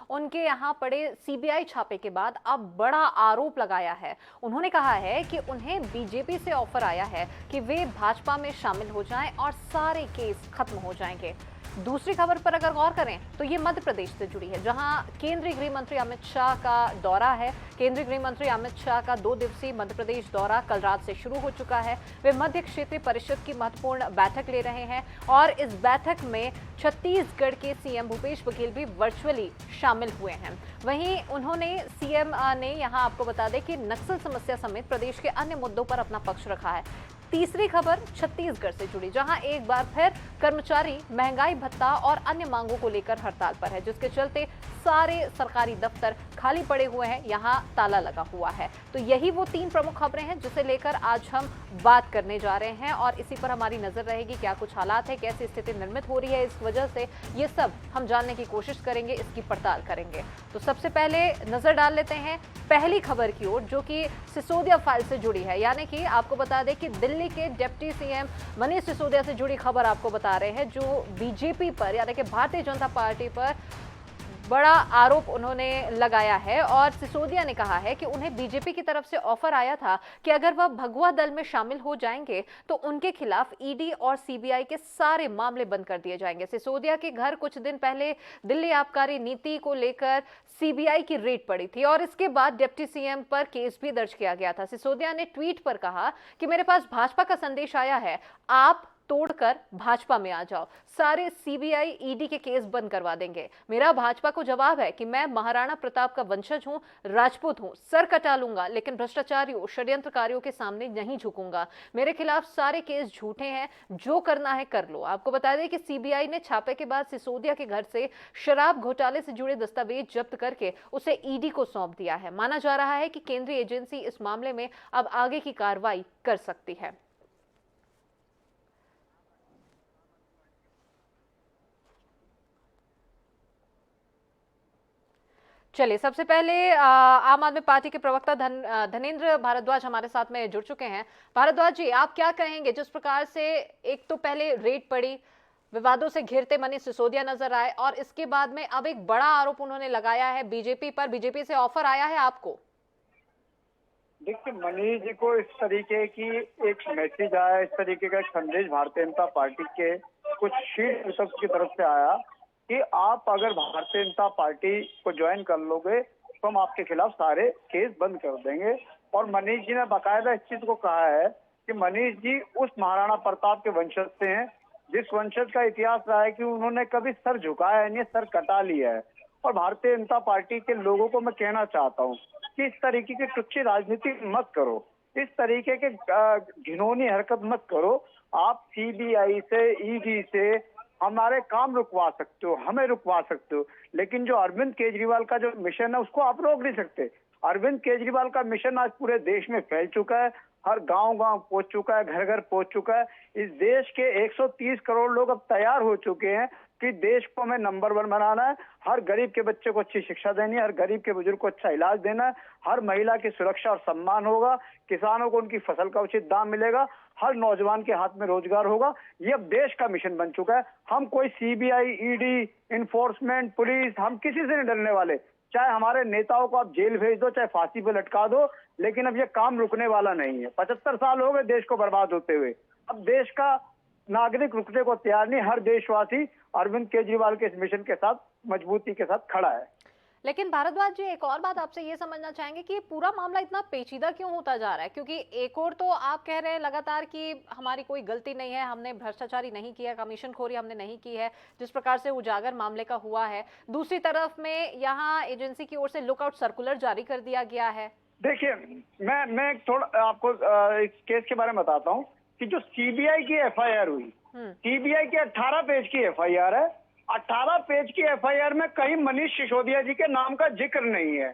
उनके यहाँ पड़े सीबीआई छापे के बाद अब बड़ा आरोप लगाया है। उन्होंने कहा है कि उन्हें बीजेपी से ऑफर आया है कि वे भाजपा में शामिल हो जाएं और सारे केस खत्म हो जाएंगे। दूसरी खबर पर अगर गौर करें तो ये मध्य प्रदेश से जुड़ी है, जहां केंद्रीय गृह मंत्री अमित शाह का दौरा है। केंद्रीय गृह मंत्री अमित शाह का 2 दिवसीय मध्य प्रदेश दौरा कल रात से शुरू हो चुका है। वे मध्य क्षेत्रीय परिषद की महत्वपूर्ण बैठक ले रहे हैं और इस बैठक में छत्तीसगढ़ के सीएम भूपेश बघेल भी वर्चुअली शामिल हुए हैं। वहीं उन्होंने सीएम ने यहां आपको बता दें कि नक्सल समस्या समेत प्रदेश के अन्य मुद्दों पर अपना पक्ष रखा है। तीसरी खबर छत्तीसगढ़ से जुड़ी, जहां एक बार फिर कर्मचारी महंगाई भत्ता और अन्य मांगों को लेकर हड़ताल पर है, जिसके चलते सारे सरकारी दफ्तर खाली पड़े हुए हैं, यहां ताला लगा हुआ है। तो यही वो 3 प्रमुख खबरें हैं जिसे लेकर आज हम बात करने जा रहे हैं और इसी पर हमारी नजर रहेगी। क्या कुछ हालात है, कैसी स्थिति निर्मित हो रही है इस वजह से, ये सब हम जानने की कोशिश करेंगे, इसकी पड़ताल करेंगे। तो सबसे पहले नजर डाल लेते हैं पहली खबर की ओर, जो कि सिसोदिया फाइल से जुड़ी है। यानी कि आपको बता दें कि दिल्ली के डिप्टी सीएम मनीष सिसोदिया से जुड़ी खबर आपको बता रहे हैं, जो बीजेपी पर यानी कि भारतीय जनता पार्टी पर बड़ा आरोप उन्होंने लगाया है। और सिसोदिया ने कहा है कि उन्हें बीजेपी की तरफ से ऑफर आया था कि अगर वह भगवा दल में शामिल हो जाएंगे तो उनके खिलाफ ईडी और सीबीआई के सारे मामले बंद कर दिए जाएंगे। सिसोदिया के घर कुछ दिन पहले दिल्ली आबकारी नीति को लेकर सीबीआई की रेड पड़ी थी और इसके बाद डिप्टी सीएम पर केस भी दर्ज किया गया था। सिसोदिया ने ट्वीट पर कहा कि मेरे पास भाजपा का संदेश आया है, आप तोड़कर भाजपा में आ जाओ, सारे सीबीआई ईडी के केस बंद करवा देंगे। मेरा भाजपा को जवाब है कि मैं महाराणा प्रताप का वंशज हूं, राजपूत हूं, सर कटा लूंगा लेकिन भ्रष्टाचारियों, षड्यंत्रकारियों के सामने नहीं झुकूंगा। मेरे खिलाफ सारे केस झूठे हैं, जो करना है कर लो। आपको बता दें कि सीबीआई ने छापे के बाद सिसोदिया के घर से शराब घोटाले से जुड़े दस्तावेज जब्त करके उसे ईडी को सौंप दिया है। माना जा रहा है कि केंद्रीय एजेंसी इस मामले में अब आगे की कार्रवाई कर सकती है। चलिए, सबसे पहले आम आदमी पार्टी के प्रवक्ता धनेंद्र भारद्वाज हमारे साथ में जुड़ चुके हैं। भारद्वाज जी, आप क्या कहेंगे जिस प्रकार से एक तो पहले रेड पड़ी, विवादों से घिरते मनीष सिसोदिया नजर आए और इसके बाद में अब एक बड़ा आरोप उन्होंने लगाया है बीजेपी पर, बीजेपी से ऑफर आया है आपको? देखिए, मनीष जी को इस तरीके की एक मैसेज आया, इस तरीके का एक संदेश भारतीय जनता पार्टी के कुछ शीर्ष नेतृत्व की तरफ से आया कि आप अगर भारतीय जनता पार्टी को ज्वाइन कर लोगे तो हम आपके खिलाफ सारे केस बंद कर देंगे। और मनीष जी ने बाकायदा इस चीज को कहा है कि मनीष जी उस महाराणा प्रताप के वंशज से हैं जिस वंशज का इतिहास रहा है कि उन्होंने कभी सर झुकाया नहीं, सर कटा लिया है। और भारतीय जनता पार्टी के लोगों को मैं कहना चाहता हूँ कि इस तरीके की टुच्ची राजनीति मत करो, इस तरीके के घिनौनी हरकत मत करो। आप सीबीआई से, ईडी से हमारे काम रुकवा सकते हो, हमें रुकवा सकते हो, लेकिन जो अरविंद केजरीवाल का जो मिशन है उसको आप रोक नहीं सकते। अरविंद केजरीवाल का मिशन आज पूरे देश में फैल चुका है, हर गांव गांव पहुंच चुका है, घर घर पहुंच चुका है। इस देश के 130 करोड़ लोग अब तैयार हो चुके हैं कि देश को हमें नंबर 1 बनाना है, हर गरीब के बच्चे को अच्छी शिक्षा देनी है, हर गरीब के बुजुर्ग को अच्छा इलाज देना है, हर महिला की सुरक्षा और सम्मान होगा, किसानों को उनकी फसल का उचित दाम मिलेगा, हर नौजवान के हाथ में रोजगार होगा। ये अब देश का मिशन बन चुका है। हम कोई सीबीआई, ईडी, इन्फोर्समेंट, पुलिस, हम किसी से नहीं डरने वाले। चाहे हमारे नेताओं को आप जेल भेज दो, चाहे फांसी पे लटका दो, लेकिन अब ये काम रुकने वाला नहीं है। 75 साल हो गए देश को बर्बाद होते हुए, अब देश का नागरिक रुकने को तैयार नहीं। हर देशवासी अरविंद केजरीवाल के इस मिशन के साथ मजबूती के साथ खड़ा है। लेकिन भारद्वाज जी, एक और बात आपसे ये समझना चाहेंगे कि पूरा मामला इतना पेचीदा क्यों होता जा रहा है? क्योंकि एक और तो आप कह रहे हैं लगातार कि हमारी कोई गलती नहीं है, हमने भ्रष्टाचारी नहीं किया, कमीशनखोरी हमने नहीं की है, जिस प्रकार से उजागर मामले का हुआ है। दूसरी तरफ में यहाँ एजेंसी की ओर से लुकआउट सर्कुलर जारी कर दिया गया है। देखिए, मैं थोड़ा आपको इस केस के बारे में बताता हूँ कि जो सीबीआई की एफआईआर हुई, सीबीआई की 18 पेज की एफआईआर है। 18 पेज की एफआईआर में कहीं मनीष सिसोदिया जी के नाम का जिक्र नहीं है।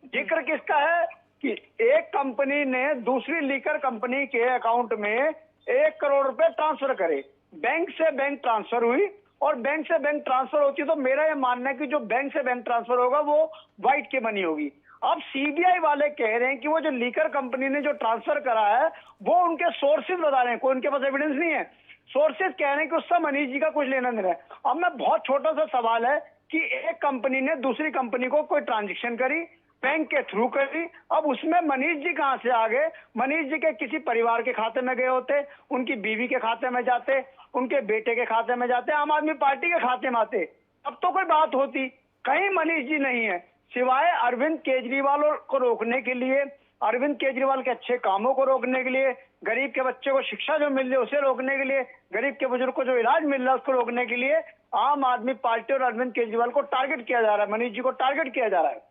जिक्र किसका है कि एक कंपनी ने दूसरी लीकर कंपनी के अकाउंट में 1 करोड़ रुपए ट्रांसफर करे, बैंक से बैंक ट्रांसफर हुई, और बैंक से बैंक ट्रांसफर होती तो मेरा यह मानना है कि जो बैंक से बैंक ट्रांसफर होगा वो व्हाइट की मनी होगी। अब सीबीआई वाले कह रहे हैं कि वो जो लीकर कंपनी ने जो ट्रांसफर करा है वो उनके सोर्सेज बता रहे हैं, कोई उनके पास एविडेंस नहीं है। सोर्सेज कह रहे हैं कि उससे मनीष जी का कुछ लेना देना है। अब मैं बहुत छोटा सा सवाल है कि एक कंपनी ने दूसरी कंपनी को कोई ट्रांजेक्शन करी, बैंक के थ्रू करी। अब उसमें मनीष जी कहां से आ गए? मनीष जी के किसी परिवार के खाते में गए होते, उनकी बीवी के खाते में जाते, उनके बेटे के खाते में जाते, आम आदमी पार्टी के खाते में आते, अब तो कोई बात होती। कहीं मनीष जी नहीं है, सिवाय अरविंद केजरीवाल को रोकने के लिए, अरविंद केजरीवाल के अच्छे कामों को रोकने के लिए, गरीब के बच्चे को शिक्षा जो मिल रही है उसे रोकने के लिए, गरीब के बुजुर्ग को जो इलाज मिल रहा है उसको रोकने के लिए आम आदमी पार्टी और अरविंद केजरीवाल को टारगेट किया जा रहा है, मनीष जी को टारगेट किया जा रहा है।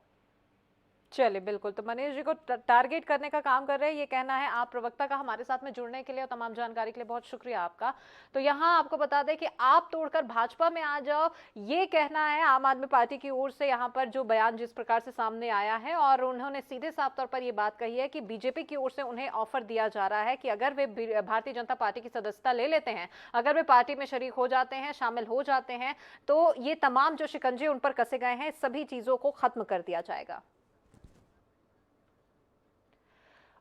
चलिए बिल्कुल, तो मनीष जी को टारगेट करने का काम कर रहे हैं, ये कहना है आप प्रवक्ता का। हमारे साथ में जुड़ने के लिए और तमाम जानकारी के लिए बहुत शुक्रिया आपका। तो यहाँ आपको बता दें कि आप तोड़कर भाजपा में आ जाओ, ये कहना है आम आदमी पार्टी की ओर से यहाँ पर जो बयान जिस प्रकार से सामने आया है, और उन्होंने सीधे साफ तौर पर ये बात कही है कि बीजेपी की ओर से उन्हें ऑफर दिया जा रहा है कि अगर वे भारतीय जनता पार्टी की सदस्यता ले लेते हैं, अगर वे पार्टी में शरीक हो जाते हैं, शामिल हो जाते हैं, तो ये तमाम जो शिकंजे उन पर कसे गए हैं, सभी चीजों को खत्म कर दिया जाएगा।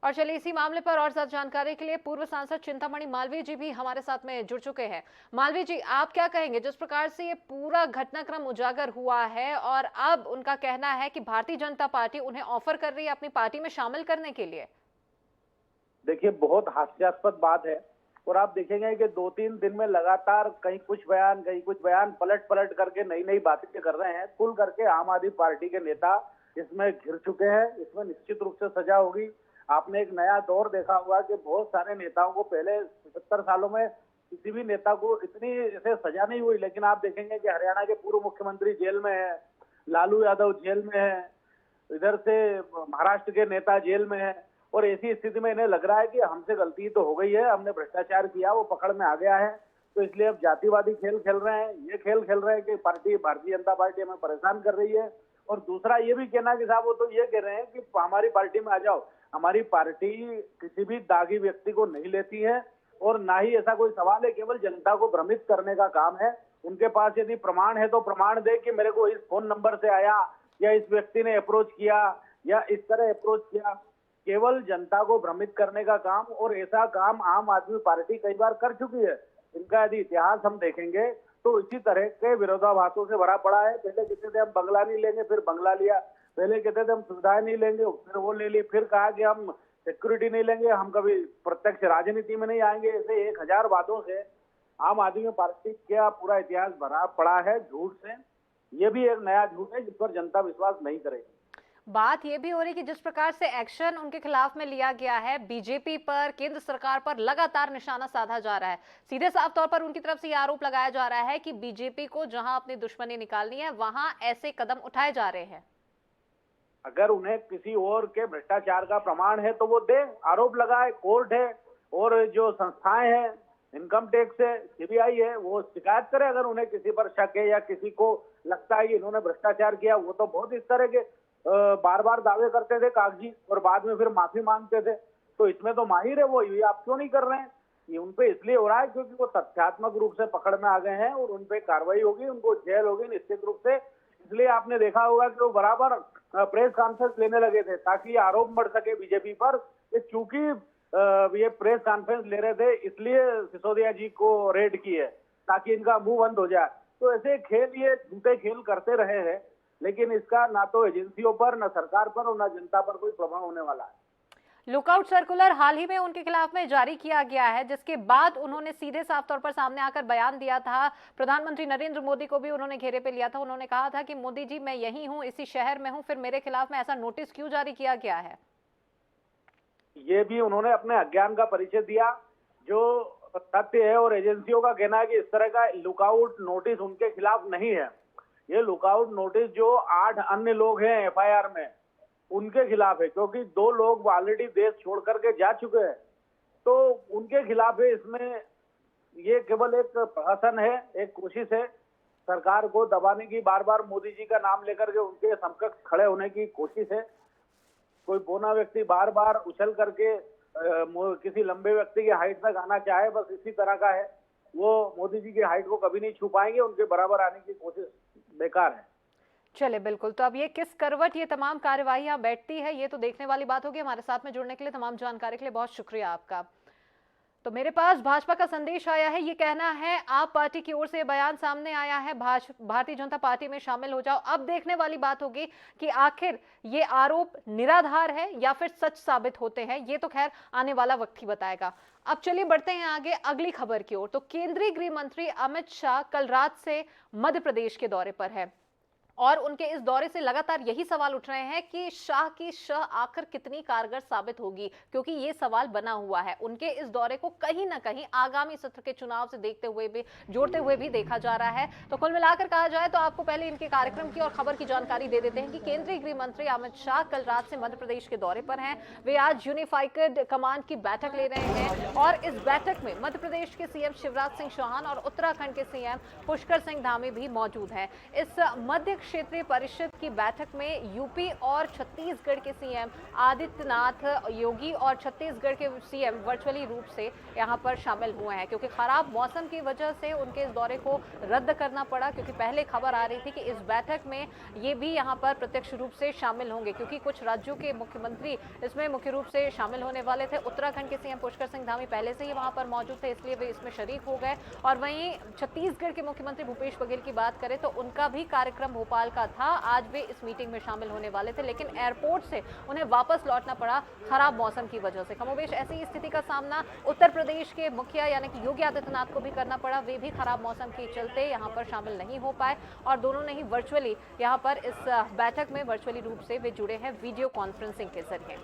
और चलिए इसी मामले पर और ज्यादा जानकारी के लिए पूर्व सांसद चिंतामणि मालवीय जी भी हमारे साथ में जुड़ चुके हैं। मालवीय जी, आप क्या कहेंगे जिस प्रकार से ये पूरा घटनाक्रम उजागर हुआ है और अब उनका कहना है कि भारतीय जनता पार्टी उन्हें ऑफर कर रही है अपनी पार्टी में शामिल करने के लिए? देखिए, बहुत हास्यास्पद बात है और आप देखेंगे कि 2-3 दिन में लगातार कहीं कुछ बयान पलट पलट करके नई नई बातें कर रहे हैं। कुल करके आम आदमी पार्टी के नेता इसमें घिर चुके हैं। इसमें निश्चित रूप से सजा होगी। आपने एक नया दौर देखा होगा कि बहुत सारे नेताओं को पहले 75 सालों में किसी भी नेता को इतनी ऐसे सजा नहीं हुई, लेकिन आप देखेंगे कि हरियाणा के पूर्व मुख्यमंत्री जेल में है, लालू यादव जेल में है, इधर से महाराष्ट्र के नेता जेल में है, और ऐसी स्थिति में इन्हें लग रहा है कि हमसे गलती तो हो गई है, हमने भ्रष्टाचार किया, वो पकड़ में आ गया है, तो इसलिए अब जातिवादी खेल खेल रहे हैं। ये खेल खेल रहे हैं कि भारतीय जनता पार्टी हमें परेशान कर रही है। और दूसरा ये भी कहना कि साहब वो तो ये कह रहे हैं कि हमारी पार्टी में आ जाओ। हमारी पार्टी किसी भी दागी व्यक्ति को नहीं लेती है और ना ही ऐसा कोई सवाल है, केवल जनता को भ्रमित करने का काम है। उनके पास यदि प्रमाण है तो प्रमाण दे कि मेरे को इस फोन नंबर से आया या इस व्यक्ति ने अप्रोच किया या इस तरह अप्रोच किया। केवल जनता को भ्रमित करने का काम, और ऐसा काम आम आदमी पार्टी कई बार कर चुकी है। इनका यदि इतिहास हम देखेंगे तो इसी तरह के विरोधाभासों से भरा पड़ा है। पहले कहते थे हम बंगला नहीं लेंगे, फिर बंगला लिया। पहले कहते थे हम सुविधाएं नहीं लेंगे, फिर वो ले ली। फिर कहा कि हम सिक्योरिटी नहीं लेंगे, हम कभी प्रत्यक्ष राजनीति में नहीं आएंगे। ऐसे 1000 बातों से आम आदमी पार्टी का पूरा इतिहास भरा पड़ा है झूठ से। ये भी एक नया झूठ है जिस पर जनता विश्वास नहीं करेगी। बात यह भी हो रही है कि जिस प्रकार से एक्शन उनके खिलाफ में लिया गया है, बीजेपी पर, केंद्र सरकार पर लगातार निशाना साधा जा रहा है। सीधे साफ तौर पर उनकी तरफ से यह आरोप लगाया जा रहा है कि बीजेपी को जहां अपनी दुश्मनी निकालनी है वहां ऐसे कदम उठाए जा रहे हैं। अगर उन्हें किसी और के भ्रष्टाचार का प्रमाण है तो वो दे, आरोप लगाए। कोर्ट है और जो संस्थाएं हैं, इनकम टैक्स है, सीबीआई है, वो शिकायत करे अगर उन्हें किसी पर शक है या किसी को लगता है कि इन्होंने भ्रष्टाचार किया। वो तो बहुत इस तरह के बार बार दावे करते थे कागजी और बाद में फिर माफी मांगते थे। तो इसमें तो माहिर है वो। ये आप क्यों नहीं कर रहे हैं? ये उनपे इसलिए हो रहा है क्योंकि वो तथ्यात्मक रूप से पकड़ में आ गए हैं और उनपे कार्रवाई होगी, उनको जेल होगी निश्चित रूप से। इसलिए आपने देखा होगा कि वो बराबर प्रेस कॉन्फ्रेंस लेने लगे थे ताकि आरोप बढ़ सके बीजेपी पर। चूंकि ये प्रेस कॉन्फ्रेंस ले रहे थे इसलिए सिसोदिया जी को रेड की है ताकि इनका मुंह बंद हो जाए। तो ऐसे खेल, ये झूठे खेल करते रहे हैं, लेकिन इसका ना तो एजेंसियों पर, ना सरकार पर और ना जनता पर कोई प्रभाव होने वाला है। लुकआउट सर्कुलर हाल ही में उनके खिलाफ में जारी किया गया है, जिसके बाद उन्होंने सीधे साफ तौर पर सामने आकर बयान दिया था। प्रधानमंत्री नरेंद्र मोदी को भी उन्होंने घेरे पे लिया था। उन्होंने कहा था कि मोदी जी मैं यही हूं, इसी शहर में हूं, फिर मेरे खिलाफ में ऐसा नोटिस क्यों जारी किया गया है? ये भी उन्होंने अपने अज्ञान का परिचय दिया। जो तथ्य है और एजेंसियों का कहना है कि इस तरह का लुकआउट नोटिस उनके खिलाफ नहीं है। ये लुकआउट नोटिस जो 8 अन्य लोग हैं एफआईआर में, उनके खिलाफ है, क्योंकि 2 लोग ऑलरेडी देश छोड़ करके जा चुके हैं, तो उनके खिलाफ है। इसमें ये केवल एक प्रहसन है, एक कोशिश है सरकार को दबाने की। बार बार मोदी जी का नाम लेकर के उनके समकक्ष खड़े होने की कोशिश है। कोई बोना व्यक्ति बार बार उछल करके किसी लंबे व्यक्ति की हाइट तक आना चाहे, बस इसी तरह का है। वो मोदी जी की हाइट को कभी नहीं छू पाएंगे, उनके बराबर आने की कोशिश बेकार है। चले बिल्कुल, तो अब ये किस करवट ये तमाम कार्यवाही बैठती है, ये तो देखने वाली बात होगी। हमारे साथ में जुड़ने के लिए, तमाम जानकारी के लिए बहुत शुक्रिया आपका। तो मेरे पास भाजपा का संदेश आया है, ये कहना है आप पार्टी की ओर से बयान सामने आया है, भारतीय जनता पार्टी में शामिल हो जाओ। अब देखने वाली बात होगी कि आखिर ये आरोप निराधार है या फिर सच साबित होते हैं। ये तो खैर आने वाला वक्त ही बताएगा। अब चलिए बढ़ते हैं आगे अगली खबर की ओर। तो केंद्रीय गृह मंत्री अमित शाह कल रात से मध्य प्रदेश के दौरे पर है और उनके इस दौरे से लगातार यही सवाल उठ रहे हैं कि शाह की शह आखिर कितनी कारगर साबित होगी, क्योंकि ये सवाल बना हुआ है। उनके इस दौरे को कहीं ना कहीं आगामी सत्र के चुनाव से देखते हुए भी जोड़ते हुए भी देखा जा रहा है। तो कुल मिलाकर कहा जाए तो आपको पहले इनके कार्यक्रम की और खबर की जानकारी दे देते हैं कि केंद्रीय गृह मंत्री अमित शाह कल रात से मध्य प्रदेश के दौरे पर हैं। वे आज यूनिफाइड कमांड की बैठक ले रहे हैं और इस बैठक में मध्य प्रदेश के सीएम शिवराज सिंह चौहान और उत्तराखंड के सीएम पुष्कर सिंह धामी भी मौजूद हैं। इस मध्य क्षेत्रीय परिषद की बैठक में यूपी और छत्तीसगढ़ के सीएम आदित्यनाथ योगी और छत्तीसगढ़ के सीएम वर्चुअली रूप से यहां पर शामिल हुए हैं, क्योंकि खराब मौसम की वजह से उनके इस दौरे को रद्द करना पड़ा। क्योंकि पहले खबर आ रही थी कि इस बैठक में ये भी यहां पर प्रत्यक्ष रूप से शामिल होंगे, क्योंकि कुछ राज्यों के मुख्यमंत्री इसमें मुख्य रूप से शामिल होने वाले थे। उत्तराखंड के सीएम पुष्कर सिंह धामी पहले से ही वहां पर मौजूद थे, इसलिए वे इसमें शरीक हो गए। और वहीं छत्तीसगढ़ के मुख्यमंत्री भूपेश बघेल की बात करें तो उनका भी कार्यक्रम भोपाल का था। आज वे इस मीटिंग में शामिल होने वाले थे, लेकिन एयरपोर्ट से उन्हें वापस लौटना पड़ा खराब मौसम की वजह से। कमोबेश ऐसी ही स्थिति का सामना उत्तर प्रदेश के मुखिया यानी कि योगी आदित्यनाथ को भी करना पड़ा। वे भी खराब मौसम के चलते यहां पर शामिल नहीं हो पाए और दोनों ने ही वर्चुअली यहां पर इस बैठक में वर्चुअली रूप से वे जुड़े हैं वीडियो कॉन्फ्रेंसिंग के जरिए।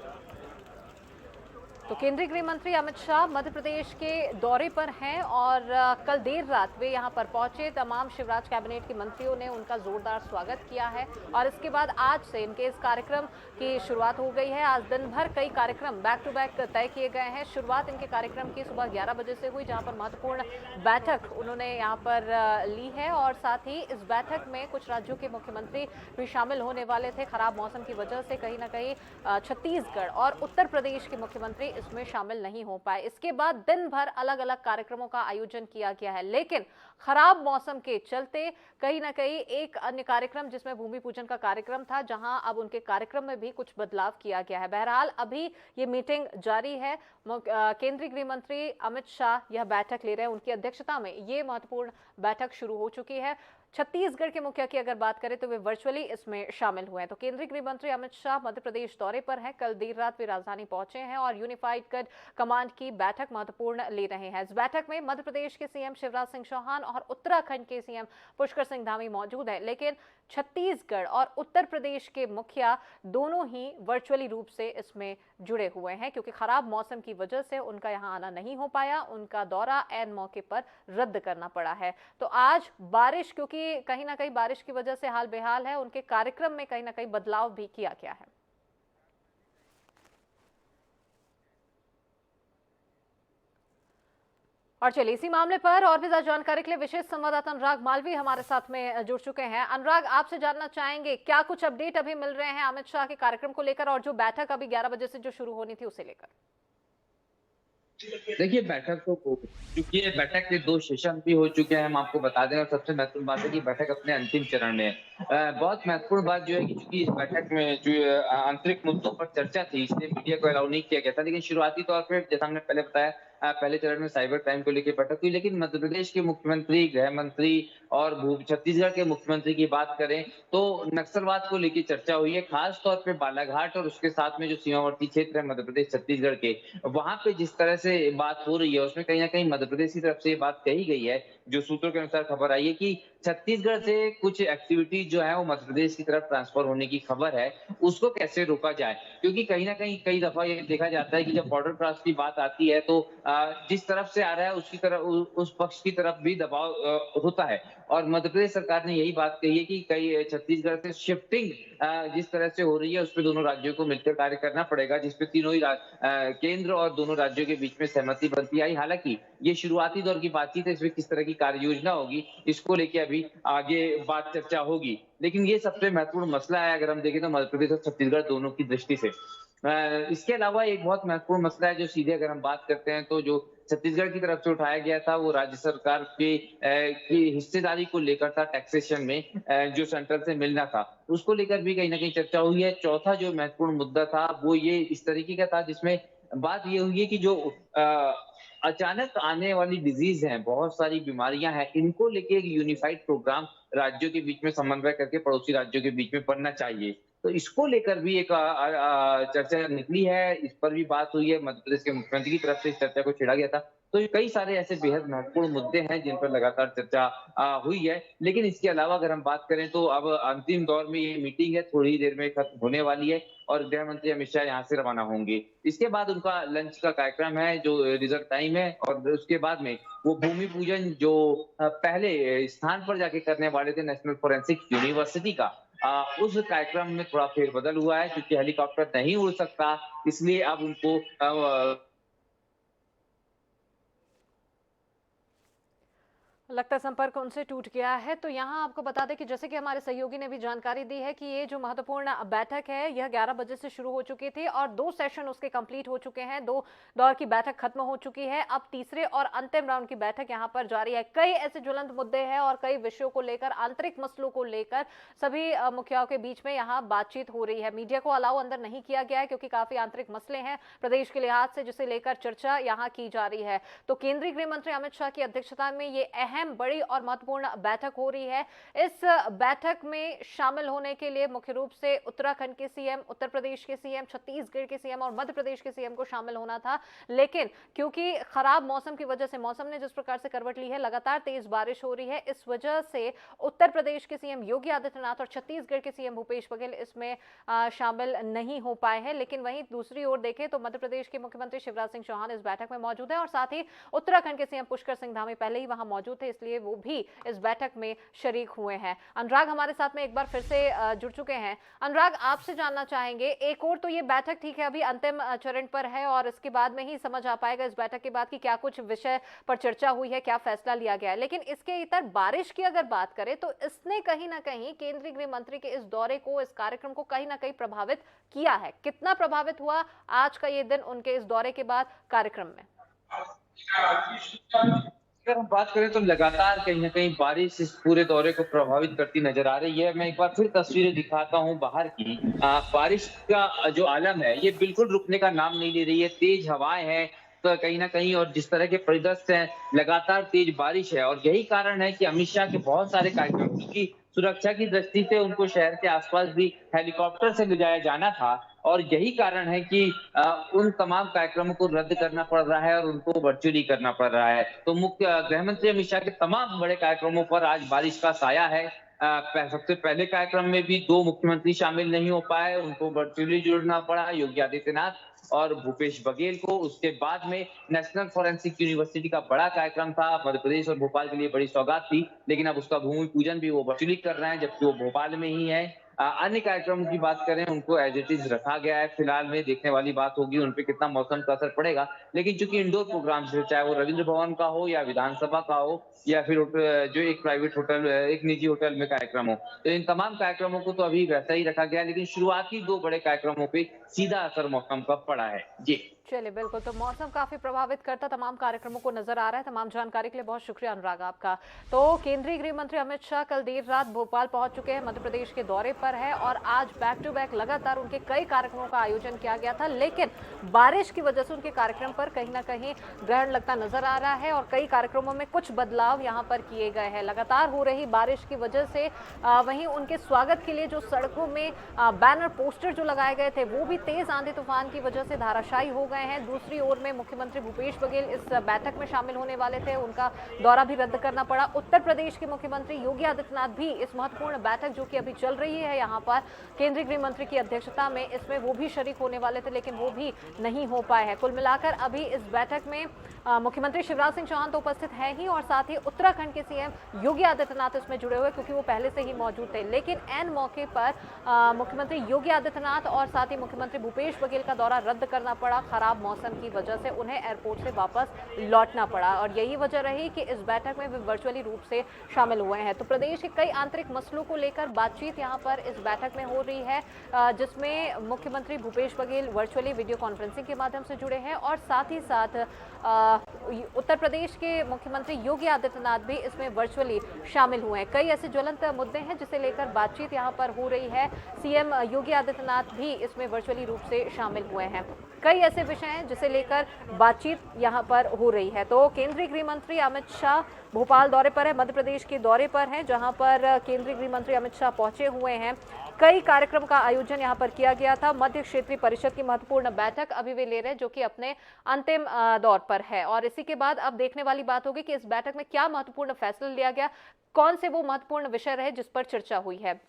तो केंद्रीय गृह मंत्री अमित शाह मध्य प्रदेश के दौरे पर हैं और कल देर रात वे यहां पर पहुंचे। तमाम शिवराज कैबिनेट के मंत्रियों ने उनका जोरदार स्वागत किया है और इसके बाद आज से इनके इस कार्यक्रम की शुरुआत हो गई है। आज दिन भर कई कार्यक्रम बैक टू बैक तय किए गए हैं। शुरुआत इनके कार्यक्रम की सुबह 11 बजे से हुई, जहां पर महत्वपूर्ण बैठक उन्होंने यहाँ पर ली है और साथ ही इस बैठक में कुछ राज्यों के मुख्यमंत्री भी शामिल होने वाले थे। खराब मौसम की वजह से कहीं ना कहीं छत्तीसगढ़ और उत्तर प्रदेश के मुख्यमंत्री इसमें शामिल नहीं हो पाए। इसके बाद दिन भर अलग अलग कार्यक्रमों का आयोजन किया गया है, लेकिन खराब मौसम के चलते कहीं ना कहीं एक अन्य कार्यक्रम जिसमें भूमि पूजन का कार्यक्रम था, जहां अब उनके कार्यक्रम में भी कुछ बदलाव किया गया है। बहरहाल अभी ये मीटिंग जारी है। केंद्रीय गृह मंत्री अमित शाह यह बैठक ले रहे हैं, उनकी अध्यक्षता में ये महत्वपूर्ण बैठक शुरू हो चुकी है। छत्तीसगढ़ के मुखिया की अगर बात करें तो वे वर्चुअली इसमें शामिल हुए हैं। तो केंद्रीय गृह मंत्री अमित शाह मध्य प्रदेश दौरे पर हैं। कल देर रात वे राजधानी पहुंचे हैं और यूनिफाइड कमांड की बैठक महत्वपूर्ण ले रहे हैं। इस बैठक में मध्य प्रदेश के सीएम शिवराज सिंह चौहान और उत्तराखंड के सीएम पुष्कर सिंह धामी मौजूद हैं, लेकिन छत्तीसगढ़ और उत्तर प्रदेश के मुखिया दोनों ही वर्चुअली रूप से इसमें जुड़े हुए हैं, क्योंकि खराब मौसम की वजह से उनका यहां आना नहीं हो पाया। उनका दौरा ऐन मौके पर रद्द करना पड़ा है। तो आज बारिश, क्योंकि कहीं ना कहीं बारिश की वजह से हाल बेहाल है, उनके कार्यक्रम में कहीं ना कहीं बदलाव भी किया गया है। और चलिए इसी मामले पर और भी ज्यादा जानकारी के लिए विशेष संवाददाता अनुराग मालवी हमारे साथ में जुड़ चुके हैं। अनुराग, आपसे जानना चाहेंगे क्या कुछ अपडेट अभी मिल रहे हैं अमित शाह के कार्यक्रम को लेकर और जो बैठक अभी 11 बजे से जो शुरू होनी थी उसे लेकर? देखिए, बैठक तो हो चुकी है। बैठक के 2 सेशन भी हो चुके हैं, हम आपको बता दें। और सबसे महत्वपूर्ण बात है कि बैठक अपने अंतिम चरण में है। बहुत महत्वपूर्ण बात जो है कि चूंकि इस बैठक में जो आंतरिक मुद्दों पर चर्चा थी, इसलिए मीडिया को अलाउ नहीं किया गया था। लेकिन शुरुआती तौर पर जैसा हमने पहले बताया, पहले चरण में साइबर क्राइम को लेकर बैठक हुई। लेकिन मध्य प्रदेश के मुख्यमंत्री, गृह मंत्री और छत्तीसगढ़ के मुख्यमंत्री की बात करें तो नक्सलवाद को लेकर चर्चा हुई है। खास तौर पे बालाघाट और उसके साथ में जो सीमावर्ती क्षेत्र है मध्य प्रदेश छत्तीसगढ़ के, वहां पे जिस तरह से बात हो रही है उसमें कहीं ना कहीं मध्य प्रदेश की तरफ से ये बात कही गई है, जो सूत्रों के अनुसार खबर आई है कि छत्तीसगढ़ से कुछ एक्टिविटीज जो है वो मध्य प्रदेश की तरफ ट्रांसफर होने की खबर है, उसको कैसे रोका जाए। क्योंकि कहीं ना कहीं कई दफा ये देखा जाता है कि जब बॉर्डर क्रॉस की बात आती है तो जिस तरफ से आ रहा है उसकी तरफ, उस पक्ष की तरफ भी दबाव होता है। और मध्य प्रदेश सरकार ने यही बात कही है कि कई छत्तीसगढ़ से शिफ्टिंग जिस तरह से हो रही है उस पर दोनों राज्यों को मिलकर कार्य करना पड़ेगा, जिसपे तीनों ही केंद्र और दोनों राज्यों के बीच में सहमति बनती आई। हालांकि ये शुरुआती दौर की बातचीत है, इसमें किस तरह की कार्य योजना होगी इसको लेके अभी आगे बात चर्चा होगी। लेकिन ये सबसे महत्वपूर्ण मसला है अगर हम देखें तो मध्य प्रदेश और छत्तीसगढ़ दोनों की दृष्टि से। इसके अलावा एक बहुत महत्वपूर्ण मसला है जो सीधे अगर हम बात करते हैं तो जो छत्तीसगढ़ की तरफ से उठाया गया था वो राज्य सरकार की हिस्सेदारी को लेकर था। टैक्सेशन में जो सेंट्रल से मिलना था उसको लेकर भी कहीं ना कहीं चर्चा हुई है। चौथा जो महत्वपूर्ण मुद्दा था वो ये इस तरीके का था जिसमें बात ये हुई है कि जो अचानक आने वाली डिजीज हैं, बहुत सारी बीमारियां हैं, इनको लेके एक यूनिफाइड प्रोग्राम राज्यों के बीच में समन्वय करके पड़ोसी राज्यों के बीच में बनना चाहिए। तो इसको लेकर भी एक चर्चा निकली है, इस पर भी बात हुई है, मध्य प्रदेश के मुख्यमंत्री की तरफ से इस चर्चा को छेड़ा गया था। तो कई सारे ऐसे बेहद महत्वपूर्ण मुद्दे हैं जिन पर लगातार चर्चा हुई है। लेकिन इसके अलावा अगर हम बात करें तो अब अंतिम दौर में ये मीटिंग है, थोड़ी ही देर में खत्म होने वाली है और गृह मंत्री अमित शाह यहाँ से रवाना होंगे। इसके बाद उनका लंच का कार्यक्रम है जो रिजर्व टाइम है और उसके बाद में वो भूमि पूजन जो पहले स्थान पर जाके करने वाले थे नेशनल फोरेंसिक यूनिवर्सिटी का, उस कार्यक्रम में थोड़ा फेरबदल हुआ है क्योंकि हेलीकॉप्टर नहीं उड़ सकता, इसलिए अब उनको लगता है संपर्क उनसे टूट गया है। तो यहाँ आपको बता दें कि जैसे कि हमारे सहयोगी ने भी जानकारी दी है कि ये जो महत्वपूर्ण बैठक है यह 11 बजे से शुरू हो चुकी थी और 2 सेशन उसके कंप्लीट हो चुके हैं, 2 दौर की बैठक खत्म हो चुकी है। अब तीसरे और अंतिम राउंड की बैठक यहाँ पर जारी है। कई ऐसे ज्वलंत मुद्दे हैं और कई विषयों को लेकर, आंतरिक मसलों को लेकर सभी मुखियाओं के बीच में यहाँ बातचीत हो रही है। मीडिया को अलाउ अंदर नहीं किया गया है क्योंकि काफी आंतरिक मसले हैं प्रदेश के लिहाज से जिसे लेकर चर्चा यहाँ की जा रही है। तो केंद्रीय गृह मंत्री अमित शाह की अध्यक्षता में ये बड़ी और महत्वपूर्ण बैठक हो रही है। इस बैठक में शामिल होने के लिए मुख्य रूप से उत्तराखंड के सीएम, उत्तर प्रदेश के सीएम, छत्तीसगढ़ के सीएम और मध्य प्रदेश के सीएम को शामिल होना था, लेकिन क्योंकि खराब मौसम की वजह से, मौसम ने जिस प्रकार से करवट ली है, लगातार तेज बारिश हो रही है, इस वजह से उत्तर प्रदेश के सीएम योगी आदित्यनाथ और छत्तीसगढ़ के सीएम भूपेश बघेल इसमें शामिल नहीं हो पाए हैं। लेकिन वहीं दूसरी ओर देखें तो मध्य प्रदेश के मुख्यमंत्री शिवराज सिंह चौहान इस बैठक में मौजूद है और साथ ही उत्तराखंड के सीएम पुष्कर सिंह धामी पहले ही वहां मौजूद थे, इसलिए वो भी इस बैठक में शरीक हुए हैं। अनुराग हमारे साथ में एक बार फिर से जुड़ चुके हैं। अनुराग, आपसे जानना चाहेंगे, एक और तो ये बैठक ठीक है अभी अंतिम चरण पर है और इसके बाद में ही समझ आ पाएगा इस बैठक के बाद कि क्या कुछ विषय पर चर्चा हुई है, क्या फैसला लिया गया है, लेकिन इसके इतर बारिश की अगर बात करें तो इसने कहीं ना कहीं केंद्रीय गृह मंत्री के इस दौरे को, इस कार्यक्रम को कहीं ना कहीं प्रभावित किया है। कितना प्रभावित हुआ आज का ये दिन उनके इस दौरे के बाद कार्यक्रम में? अगर हम बात करें तो लगातार कहीं ना कहीं बारिश इस पूरे दौरे को प्रभावित करती नजर आ रही है। मैं एक बार फिर तस्वीरें दिखाता हूं बाहर की। बारिश का जो आलम है ये बिल्कुल रुकने का नाम नहीं ले रही है, तेज हवाएं हैं तो कहीं ना कहीं, और जिस तरह के परिदृश्य हैं, लगातार तेज बारिश है और यही कारण है कि अमित शाह के बहुत सारे कार्यक्रम, क्योंकि सुरक्षा की दृष्टि से उनको शहर के आसपास भी हेलीकॉप्टर से ले जाया जाना था और यही कारण है कि उन तमाम कार्यक्रमों को रद्द करना पड़ रहा है और उनको वर्चुअली करना पड़ रहा है। तो मुख्य गृह मंत्री अमित शाह के तमाम बड़े कार्यक्रमों पर आज बारिश का साया है। सबसे पहले कार्यक्रम में भी 2 मुख्यमंत्री शामिल नहीं हो पाए, उनको वर्चुअली जुड़ना पड़ा, योगी आदित्यनाथ और भूपेश बघेल को। उसके बाद में नेशनल फोरेंसिक यूनिवर्सिटी का बड़ा कार्यक्रम था, मध्य प्रदेश और भोपाल के लिए बड़ी सौगात थी, लेकिन अब उसका भूमि पूजन भी वो वर्चुअली कर रहे हैं जबकि वो भोपाल में ही है। अन्य कार्यक्रमों की बात करें उनको एज इट इज रखा गया है, फिलहाल में देखने वाली बात होगी उन पे कितना मौसम का असर पड़ेगा। लेकिन चूंकि इंडोर प्रोग्राम है, चाहे वो रविंद्र भवन का हो या विधानसभा का हो या फिर जो एक प्राइवेट होटल, एक निजी होटल में कार्यक्रम हो, तो इन तमाम कार्यक्रमों को तो अभी वैसा ही रखा गया है, लेकिन शुरुआती 2 बड़े कार्यक्रमों पे सीधा असर मौसम का पड़ा है। जी चलिए, बिल्कुल, तो मौसम काफी प्रभावित करता तमाम कार्यक्रमों को नजर आ रहा है। तमाम जानकारी के लिए बहुत शुक्रिया अनुराग आपका। तो केंद्रीय गृह मंत्री अमित शाह कल देर रात भोपाल पहुंच चुके हैं, मध्य प्रदेश के दौरे पर है और आज बैक टू बैक लगातार उनके कई कार्यक्रमों का आयोजन किया गया था, लेकिन बारिश की वजह से उनके कार्यक्रम पर कहीं ना कहीं ग्रहण लगता नजर आ रहा है और कई कार्यक्रमों में कुछ बदलाव यहाँ पर किए गए हैं। लगातार हो रही बारिश की वजह से वहीं उनके स्वागत के लिए जो सड़कों में बैनर, पोस्टर जो लगाए गए थे वो भी तेज आंधी तूफान की वजह से धाराशायी हो गए हैं। दूसरी ओर में मुख्यमंत्री भूपेश बघेल इस बैठक में शामिल होने वाले थे, उनका दौरा भी रद्द करना पड़ा। उत्तर प्रदेश के मुख्यमंत्री योगी आदित्यनाथ भी इस महत्वपूर्ण बैठक जो कि अभी चल रही है यहाँ पर केंद्रीय गृह मंत्री की अध्यक्षता में, इसमें वो भी शरीक होने वाले थे, लेकिन वो भी नहीं हो पाए हैं। कुल मिलाकर अभी इस बैठक में मुख्यमंत्री शिवराज सिंह चौहान तो उपस्थित हैं ही और साथ ही उत्तराखंड के सीएम योगी आदित्यनाथ इसमें जुड़े हुए क्योंकि वो पहले से ही मौजूद थे, लेकिन ऐन मौके पर मुख्यमंत्री योगी आदित्यनाथ और साथ ही मुख्यमंत्री भूपेश बघेल का दौरा रद्द करना पड़ा। खराब मौसम की वजह से उन्हें एयरपोर्ट से वापस लौटना पड़ा और यही वजह रही कि इस बैठक में वे वर्चुअली रूप से शामिल हुए हैं। तो प्रदेश के कई आंतरिक मसलों को लेकर बातचीत यहाँ पर इस बैठक में हो रही है, जिसमें मुख्यमंत्री Bhupesh Baghel virtually video conferencing के माध्यम से जुड़े हैं और साथ ही साथ उत्तर प्रदेश के मुख्यमंत्री योगी आदित्यनाथ भी इसमें वर्चुअली शामिल हुए हैं। कई ऐसे ज्वलंत मुद्दे हैं जिसे लेकर बातचीत यहाँ पर हो रही है। सीएम योगी आदित्यनाथ भी इसमें वर्चुअली रूप से शामिल हुए हैं। कई ऐसे विषय हैं जिसे लेकर बातचीत यहाँ पर हो रही है। तो केंद्रीय गृह मंत्री अमित शाह भोपाल दौरे पर है, मध्य प्रदेश के दौरे पर हैं, जहां पर केंद्रीय गृह मंत्री अमित शाह पहुंचे हुए हैं। कई कार्यक्रम का आयोजन यहां पर किया गया था। मध्य क्षेत्रीय परिषद की महत्वपूर्ण बैठक अभी वे ले रहे हैं, जो कि अपने अंतिम दौर पर है। और इसी के बाद अब देखने वाली बात होगी कि इस बैठक में क्या महत्वपूर्ण फैसला लिया गया, कौन से वो महत्वपूर्ण विषय रहे जिस पर चर्चा हुई है।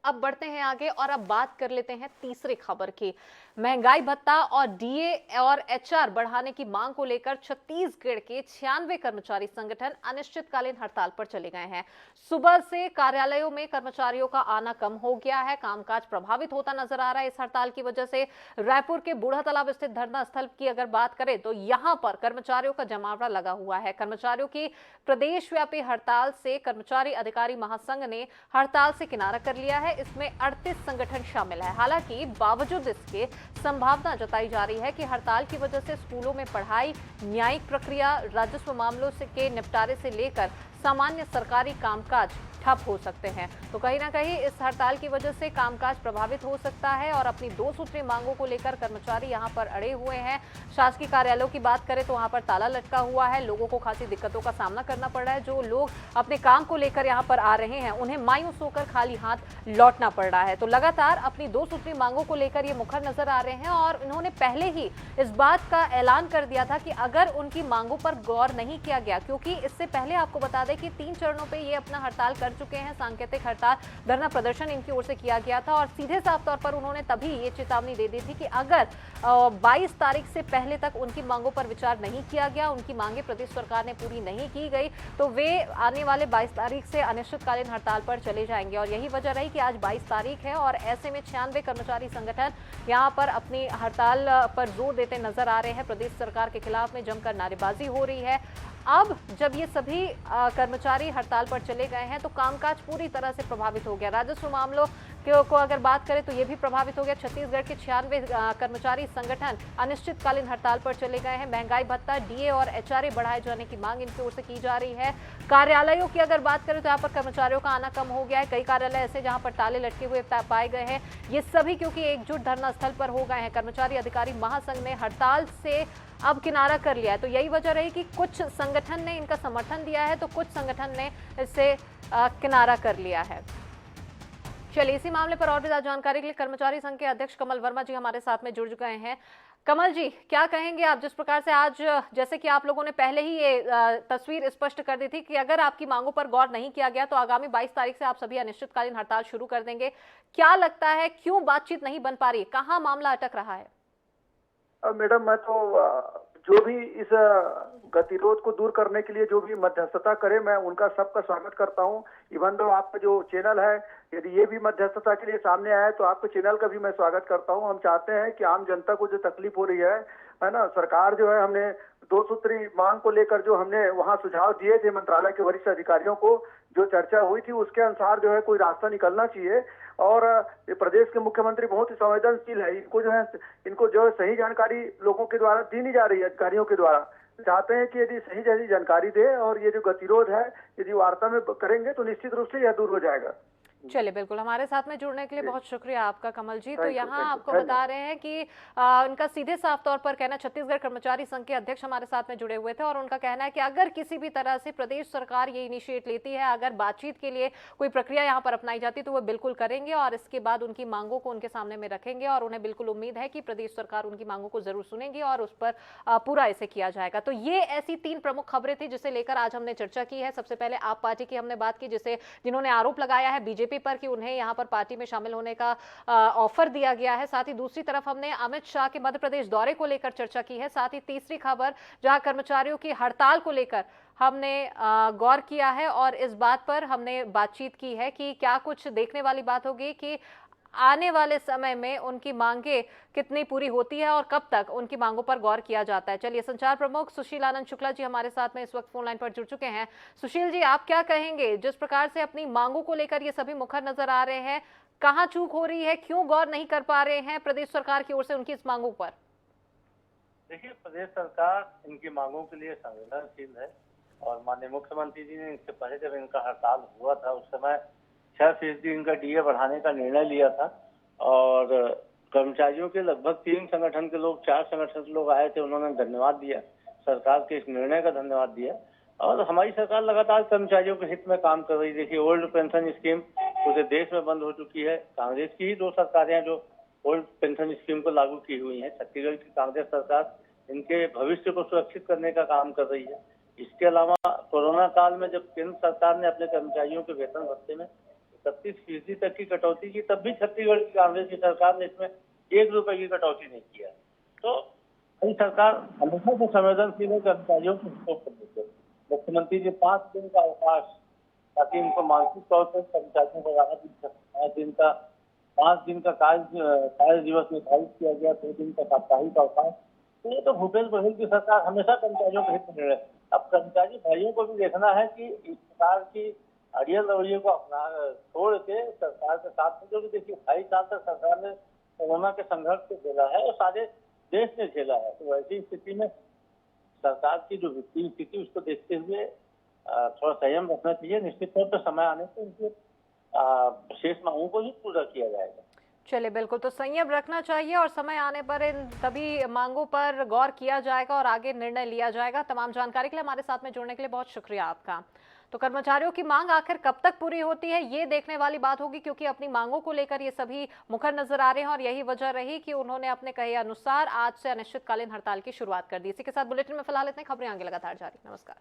अब बढ़ते हैं आगे और अब बात कर लेते हैं तीसरी खबर की। महंगाई भत्ता और डीए और एचआर बढ़ाने की मांग को लेकर छत्तीसगढ़ के 96 कर्मचारी संगठन अनिश्चितकालीन हड़ताल पर चले गए हैं। सुबह से कार्यालयों में कर्मचारियों का आना कम हो गया है, कामकाज प्रभावित होता नजर आ रहा है इस हड़ताल की वजह से। रायपुर के बूढ़ा तालाब स्थित धरना स्थल की अगर बात करें तो यहां पर कर्मचारियों का जमावड़ा लगा हुआ है। कर्मचारियों की प्रदेशव्यापी हड़ताल से कर्मचारी अधिकारी महासंघ ने हड़ताल से किनारा कर लिया है। इसमें 38 संगठन शामिल है। हालांकि बावजूद इसके संभावना जताई जा रही है कि हड़ताल की वजह से स्कूलों में पढ़ाई, न्यायिक प्रक्रिया, राजस्व मामलों के निपटारे से लेकर सामान्य सरकारी कामकाज ठप हो सकते हैं। तो कहीं ना कहीं इस हड़ताल की वजह से कामकाज प्रभावित हो सकता है और अपनी 2 सूत्री मांगों को लेकर कर्मचारी यहां पर अड़े हुए हैं। शासकीय कार्यालयों की बात करें तो वहां पर ताला लटका हुआ है। लोगों को खासी दिक्कतों का सामना करना पड़ रहा है। जो लोग अपने काम को लेकर यहां पर आ रहे हैं, उन्हें मायूस होकर खाली हाथ लौटना पड़ रहा है। तो लगातार अपनी 2 सूत्री मांगों को लेकर ये मुखर नजर आ रहे हैं और इन्होंने पहले ही इस बात का ऐलान कर दिया था कि अगर उनकी मांगों पर गौर नहीं किया गया, क्योंकि इससे पहले आपको बता दें कि 3 चरणों पे ये अपना हड़ताल कर चुके हैं। सांकेतिक हड़ताल, धरना प्रदर्शन इनकी ओर से किया गया था और सीधे साफ तौर पर उन्होंने तभी ये चेतावनी दे दी थी कि अगर 22 तारीख से पहले तक उनकी मांगों पर विचार नहीं किया गया, उनकी मांगे प्रदेश सरकार ने पूरी नहीं की गई, तो वे आने वाले 22 तारीख से अनिश्चितकालीन हड़ताल पर चले जाएंगे। और यही वजह रही कि आज 22 तारीख है और ऐसे में 96 कर्मचारी संगठन यहाँ पर अपनी हड़ताल पर जोर देते नजर आ रहे हैं। प्रदेश सरकार के खिलाफ में जमकर नारेबाजी हो रही है। अब जब ये सभी कर्मचारी हड़ताल पर चले गए हैं तो कामकाज पूरी तरह से प्रभावित हो गया। राजस्व मामलों को अगर बात करें तो ये भी प्रभावित हो गया। छत्तीसगढ़ के 96 कर्मचारी संगठन अनिश्चितकालीन हड़ताल पर चले गए हैं। महंगाई भत्ता, डीए और एचआरए बढ़ाए जाने की मांग इनकी ओर से की जा रही है। कार्यालयों की अगर बात करें तो यहाँ पर कर्मचारियों का आना कम हो गया है। कई कार्यालय ऐसे जहां पर ताले लटके हुए पाए गए हैं। ये सभी क्योंकि एकजुट धरना स्थल पर हो गए हैं। कर्मचारी अधिकारी महासंघ ने हड़ताल से अब किनारा कर लिया है। तो यही वजह रही कि कुछ संगठन ने इनका समर्थन दिया है तो कुछ संगठन ने इससे किनारा कर लिया है। चलिए इसी मामले पर और भी ज्यादा जानकारी के लिए कर्मचारी संघ के अध्यक्ष कमल वर्मा जी हमारे साथ में जुड़ गए हैं। कमल जी, क्या कहेंगे आप, जिस प्रकार से आज जैसे कि आप लोगों ने पहले ही ये तस्वीर स्पष्ट कर दी थी कि अगर आपकी मांगों पर गौर नहीं किया गया तो आगामी 22 तारीख से आप सभी अनिश्चितकालीन हड़ताल शुरू कर देंगे। क्या लगता है, क्यों बातचीत नहीं बन पा रही, कहाँ मामला अटक रहा है? मैडम, मैं तो जो भी इस गतिरोध को दूर करने के लिए जो भी मध्यस्थता करे, मैं उनका सबका स्वागत करता हूं। इवन दो आपका जो चैनल है, यदि ये भी मध्यस्थता के लिए सामने आए तो आपके चैनल का भी मैं स्वागत करता हूं। हम चाहते हैं कि आम जनता को जो तकलीफ हो रही है ना, सरकार जो है, हमने 2 सूत्री मांग को लेकर जो हमने वहां सुझाव दिए थे मंत्रालय के वरिष्ठ अधिकारियों को, जो चर्चा हुई थी उसके अनुसार जो है कोई रास्ता निकलना चाहिए। और प्रदेश के मुख्यमंत्री बहुत ही संवेदनशील है, इनको जो है सही जानकारी लोगों के द्वारा दी नहीं जा रही है, अधिकारियों के द्वारा। चाहते हैं कि यदि सही जैसी जानकारी दे और ये जो गतिरोध है यदि वार्ता में करेंगे तो निश्चित रूप से यह दूर हो जाएगा। चलिए, बिल्कुल, हमारे साथ में जुड़ने के लिए बहुत शुक्रिया आपका कमल जी। तो यहाँ आपको बता रहे हैं कि उनका सीधे साफ तौर पर कहना, छत्तीसगढ़ कर्मचारी संघ के अध्यक्ष हमारे साथ में जुड़े हुए थे और उनका कहना है कि अगर किसी भी तरह से प्रदेश सरकार ये इनिशिएट लेती है, अगर बातचीत के लिए कोई प्रक्रिया यहाँ पर अपनाई जाती तो वो बिल्कुल करेंगे और इसके बाद उनकी मांगों को उनके सामने में रखेंगे और उन्हें बिल्कुल उम्मीद है कि प्रदेश सरकार उनकी मांगों को जरूर सुनेगी और उस पर पूरा इसे किया जाएगा। तो ये ऐसी 3 प्रमुख खबरें थी जिसे लेकर आज हमने चर्चा की है। सबसे पहले आप पार्टी की हमने बात की, जिन्होंने आरोप लगाया है बीजेपी पर कि उन्हें यहाँ पर पार्टी में शामिल होने का ऑफर दिया गया है। साथ ही दूसरी तरफ हमने अमित शाह के मध्य प्रदेश दौरे को लेकर चर्चा की है। साथ ही तीसरी खबर जहां कर्मचारियों की हड़ताल को लेकर हमने गौर किया है और इस बात पर हमने बातचीत की है कि क्या कुछ देखने वाली बात होगी कि आने वाले समय में उनकी मांगे कितनी पूरी होती है और कब तक उनकी मांगों पर गौर किया जाता है। चलिए, संचार प्रमुख सुशील आनंद शुक्ला जी हमारे साथ में इस वक्त फोन लाइन पर जुड़ चुके हैं। सुशील जी, आप क्या कहेंगे, जिस प्रकार से अपनी मांगों को लेकर ये सभी मुखर नजर आ रहे हैं, कहाँ चूक हो रही है, क्यों गौर नहीं कर पा रहे हैं प्रदेश सरकार की ओर से उनकी इस मांगों पर? देखिए, प्रदेश सरकार इनकी मांगों के लिए संवेदनशील है और माननीय मुख्यमंत्री जी ने इससे पहले जब इनका हड़ताल हुआ था उस समय 6% इनका डीए बढ़ाने का निर्णय लिया था और कर्मचारियों के लगभग 3 संगठन के लोग, 4 संगठन के लोग आए थे। उन्होंने धन्यवाद दिया, सरकार के इस निर्णय का धन्यवाद दिया। और हमारी सरकार लगातार कर्मचारियों के हित में काम कर रही है। देखिए, ओल्ड पेंशन स्कीम पूरे देश में बंद हो चुकी है। कांग्रेस की ही 2 सरकारें हैं जो ओल्ड पेंशन स्कीम को लागू की हुई है। छत्तीसगढ़ की कांग्रेस सरकार इनके भविष्य को सुरक्षित करने का काम कर रही है। इसके अलावा कोरोना काल में जब केंद्र सरकार ने अपने कर्मचारियों के वेतन भत्ते में 31% तक की कटौती की, तब भी छत्तीसगढ़ की कांग्रेस की सरकार ने इसमें 1 रुपए की कटौती नहीं किया। तो हमारी सरकार हमेशा से संवेदनशील है कर्मचारियों के हितों को लेकर। मुख्यमंत्री जी 5 दिन का अवकाश, ताकि इनको मानसिक तौर पर कर्मचारियों को राहत मिल सके। 5 दिन का कार्य दिवस निर्धारित किया गया, 2 दिन का साप्ताहिक अवकाश। तो ये तो भूपेश बघेल की सरकार हमेशा कर्मचारियों के हित में रहे। अब कर्मचारी भाइयों को भी देखना है कि इस प्रकार की अड़ियल रवैये को अपना छोड़ के सरकार के साथ में, जो कि देखिए 2.5 साल तक सरकार ने कोरोना के संघर्ष को झेला है और सारे देश ने झेला है। तो ऐसी स्थिति में सरकार की जो वित्तीय स्थिति, उसको देखते हुए थोड़ा संयम रखना चाहिए। निश्चित तौर पर समय आने पर उनके शेष मांगों को ही पूरा किया जाएगा। चलिए, बिल्कुल, तो संयम रखना चाहिए और समय आने पर इन सभी मांगों पर गौर किया जाएगा और आगे निर्णय लिया जाएगा। तमाम जानकारी के लिए हमारे साथ में जुड़ने के लिए बहुत शुक्रिया आपका। तो कर्मचारियों की मांग आखिर कब तक पूरी होती है, ये देखने वाली बात होगी, क्योंकि अपनी मांगों को लेकर ये सभी मुखर नजर आ रहे हैं और यही वजह रही कि उन्होंने अपने कहे अनुसार आज से अनिश्चितकालीन हड़ताल की शुरुआत कर दी। इसी के साथ बुलेटिन में फिलहाल इतने, खबरें आगे लगातार जारी। नमस्कार।